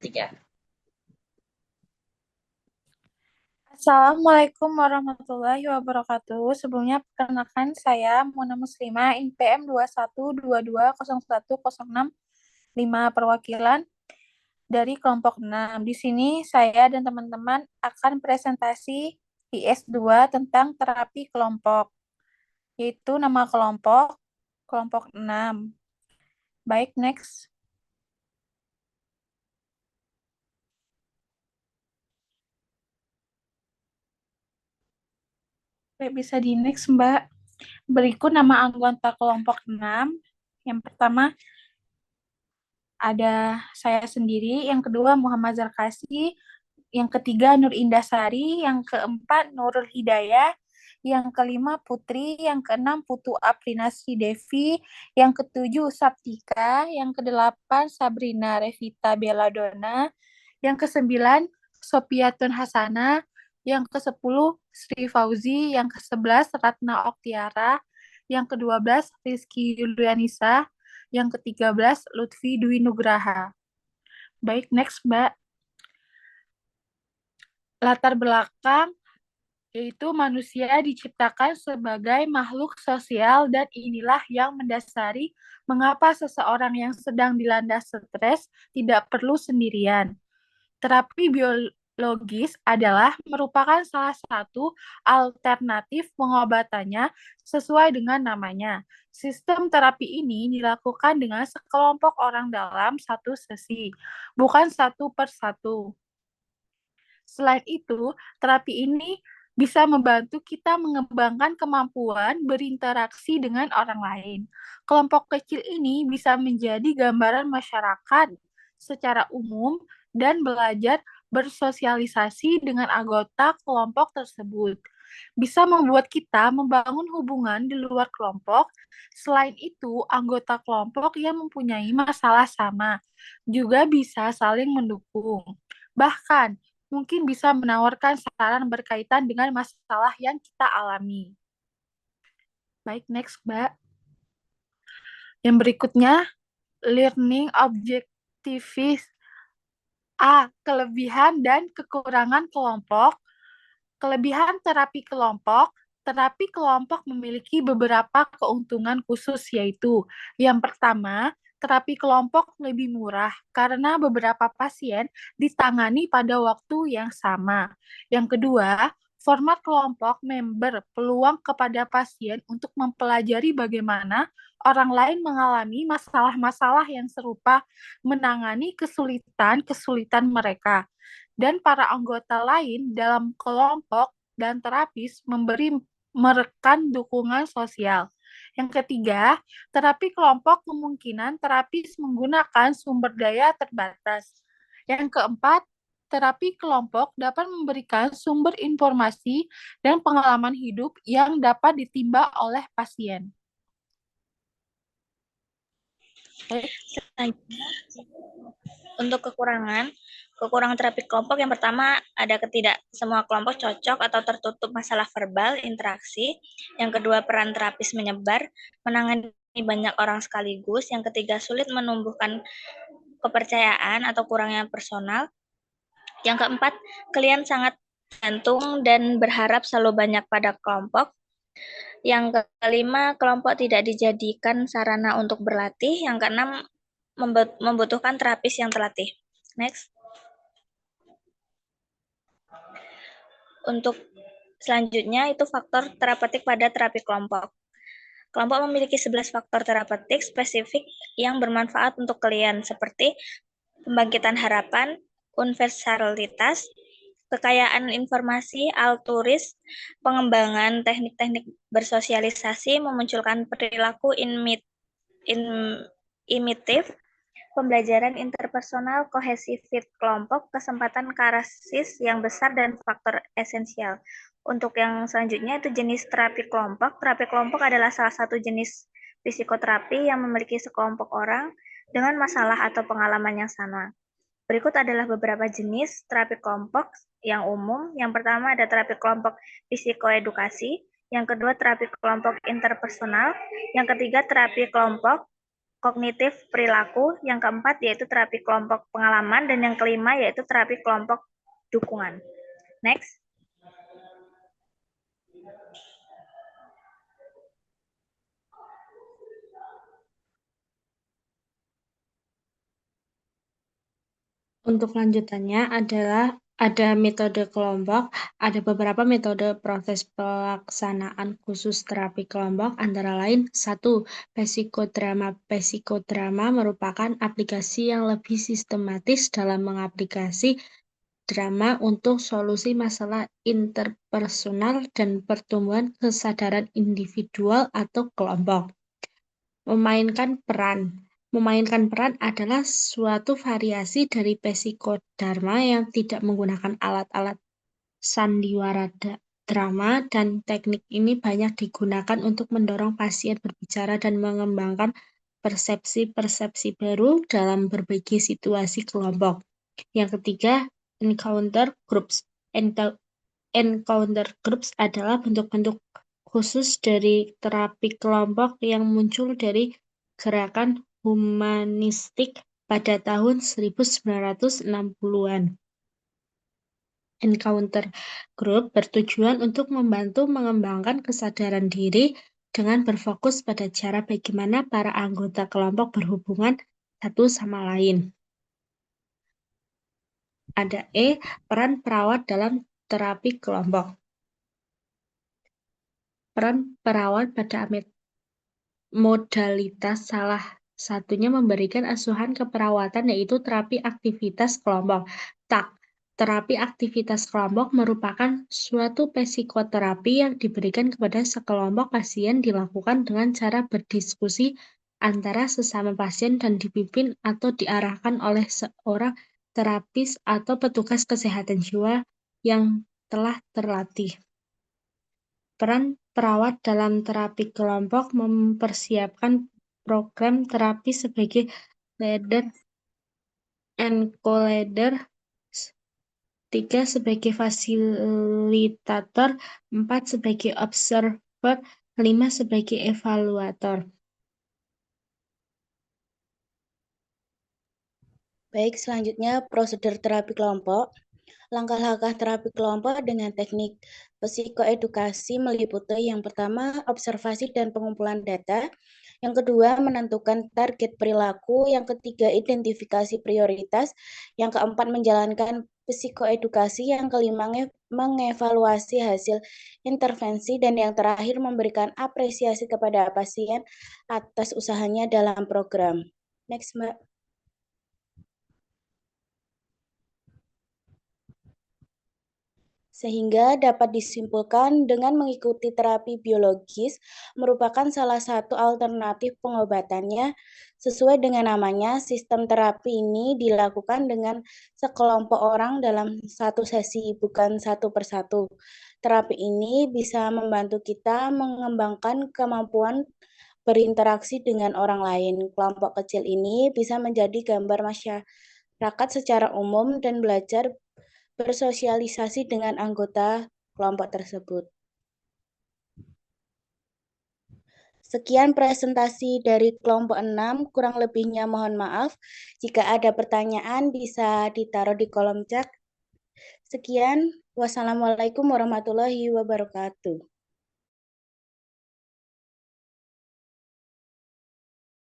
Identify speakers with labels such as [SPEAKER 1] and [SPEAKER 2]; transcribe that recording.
[SPEAKER 1] Tiga.
[SPEAKER 2] Assalamualaikum warahmatullahi wabarakatuh. Sebelumnya perkenalkan saya Muna Muslimah INPM 21220106 perwakilan dari kelompok 6. Di sini saya dan teman-teman akan presentasi IS2 tentang terapi kelompok, yaitu nama kelompok 6. Baik, next. Oke, bisa di next, Mbak. Berikut nama anggota kelompok 6. Yang pertama ada saya sendiri, yang kedua Muhammad Zarkasi, yang ketiga Nur Indasari, yang keempat Nurul Hidayah, yang kelima Putri, yang keenam Putu Aprinasri Devi, yang ketujuh Saptika, yang kedelapan Sabrina Revita Belladonna, yang kesembilan Sopiatun Hasana, yang kesepuluh Sri Fauzi, yang kesebelas Ratna Oktiara, yang kedua belas Rizky Yulianisa, yang ketiga belas Lutfi Dwi Nugraha. Baik, next Mbak. Latar belakang yaitu manusia diciptakan sebagai makhluk sosial dan inilah yang mendasari mengapa seseorang yang sedang dilanda stres tidak perlu sendirian. Terapi biologis adalah merupakan salah satu alternatif pengobatannya sesuai dengan namanya. Sistem terapi ini dilakukan dengan sekelompok orang dalam satu sesi, bukan satu per satu. Selain itu, terapi ini bisa membantu kita mengembangkan kemampuan berinteraksi dengan orang lain. Kelompok kecil ini bisa menjadi gambaran masyarakat secara umum dan belajar bersosialisasi dengan anggota kelompok tersebut. Bisa membuat kita membangun hubungan di luar kelompok. Selain itu, anggota kelompok yang mempunyai masalah sama juga bisa saling mendukung. Bahkan, mungkin bisa menawarkan saran berkaitan dengan masalah yang kita alami. Baik, next, Mbak. Yang berikutnya, learning objectives. A. Kelebihan dan kekurangan kelompok. Kelebihan terapi kelompok memiliki beberapa keuntungan khusus yaitu yang pertama, terapi kelompok lebih murah karena beberapa pasien ditangani pada waktu yang sama. Yang kedua, format kelompok member peluang kepada pasien untuk mempelajari bagaimana orang lain mengalami masalah-masalah yang serupa, menangani kesulitan-kesulitan mereka dan para anggota lain dalam kelompok dan terapis memberi merekan dukungan sosial. Yang ketiga, terapi kelompok kemungkinan terapis menggunakan sumber daya terbatas. Yang keempat, terapi kelompok dapat memberikan sumber informasi dan pengalaman hidup yang dapat ditimba oleh pasien. Baik.
[SPEAKER 1] Selanjutnya, untuk kekurangan terapi kelompok yang pertama ada semua kelompok cocok atau tertutup masalah verbal, interaksi. Yang kedua, peran terapis menyebar, menangani banyak orang sekaligus. Yang ketiga, sulit menumbuhkan kepercayaan atau kurangnya personal. Yang keempat, klien sangat gantung dan berharap selalu banyak pada kelompok. Yang kelima, kelompok tidak dijadikan sarana untuk berlatih. Yang keenam, membutuhkan terapis yang terlatih. Next. Untuk selanjutnya itu faktor terapeutik pada terapi kelompok. Kelompok memiliki 11 faktor terapeutik spesifik yang bermanfaat untuk klien seperti pembangkitan harapan, universalitas, kekayaan informasi, alturis, pengembangan teknik-teknik bersosialisasi, memunculkan perilaku imitif, pembelajaran interpersonal, kohesi fit kelompok, kesempatan karasis yang besar, dan faktor esensial. Untuk yang selanjutnya itu jenis terapi kelompok. Terapi kelompok adalah salah satu jenis psikoterapi yang memiliki sekelompok orang dengan masalah atau pengalaman yang sama. Berikut adalah beberapa jenis terapi kelompok yang umum. Yang pertama ada terapi kelompok psikoedukasi, yang kedua terapi kelompok interpersonal, yang ketiga terapi kelompok kognitif perilaku, yang keempat yaitu terapi kelompok pengalaman, dan yang kelima yaitu terapi kelompok dukungan. Next.
[SPEAKER 3] Untuk lanjutannya adalah ada metode kelompok, ada beberapa metode proses pelaksanaan khusus terapi kelompok, antara lain 1. Psikodrama. Psikodrama merupakan aplikasi yang lebih sistematis dalam mengaplikasi drama untuk solusi masalah interpersonal dan pertumbuhan kesadaran individual atau kelompok. Memainkan peran. Memainkan peran adalah suatu variasi dari psikodrama yang tidak menggunakan alat-alat sandiwara drama, dan teknik ini banyak digunakan untuk mendorong pasien berbicara dan mengembangkan persepsi-persepsi baru dalam berbagai situasi kelompok. Yang ketiga, encounter groups. Encounter groups adalah bentuk-bentuk khusus dari terapi kelompok yang muncul dari gerakan humanistik pada tahun 1960-an. Encounter group bertujuan untuk membantu mengembangkan kesadaran diri dengan berfokus pada cara bagaimana para anggota kelompok berhubungan satu sama lain. Ada peran perawat dalam terapi kelompok. Peran perawat pada modalitas salah satunya memberikan asuhan keperawatan, yaitu terapi aktivitas kelompok. Terapi aktivitas kelompok merupakan suatu psikoterapi yang diberikan kepada sekelompok pasien, dilakukan dengan cara berdiskusi antara sesama pasien dan dipimpin atau diarahkan oleh seorang terapis atau petugas kesehatan jiwa yang telah terlatih. Peran perawat dalam terapi kelompok mempersiapkan program terapi sebagai leader and co-leader, 3 sebagai fasilitator, 4 sebagai observer, 5 sebagai evaluator.
[SPEAKER 4] Baik, selanjutnya prosedur terapi kelompok. Langkah-langkah terapi kelompok dengan teknik psikoedukasi meliputi yang pertama, observasi dan pengumpulan data. Yang kedua, menentukan target perilaku. Yang ketiga, identifikasi prioritas. Yang keempat, menjalankan psikoedukasi. Yang kelima, mengevaluasi hasil intervensi. Dan yang terakhir, memberikan apresiasi kepada pasien atas usahanya dalam program. Next, Mbak. Sehingga dapat disimpulkan dengan mengikuti terapi biologis merupakan salah satu alternatif pengobatannya. Sesuai dengan namanya, sistem terapi ini dilakukan dengan sekelompok orang dalam satu sesi, bukan satu persatu. Terapi ini bisa membantu kita mengembangkan kemampuan berinteraksi dengan orang lain. Kelompok kecil ini bisa menjadi gambar masyarakat secara umum dan belajar bersosialisasi dengan anggota kelompok tersebut. Sekian presentasi dari kelompok 6, kurang lebihnya mohon maaf. Jika ada pertanyaan bisa ditaruh di kolom chat. Sekian, wassalamualaikum warahmatullahi wabarakatuh.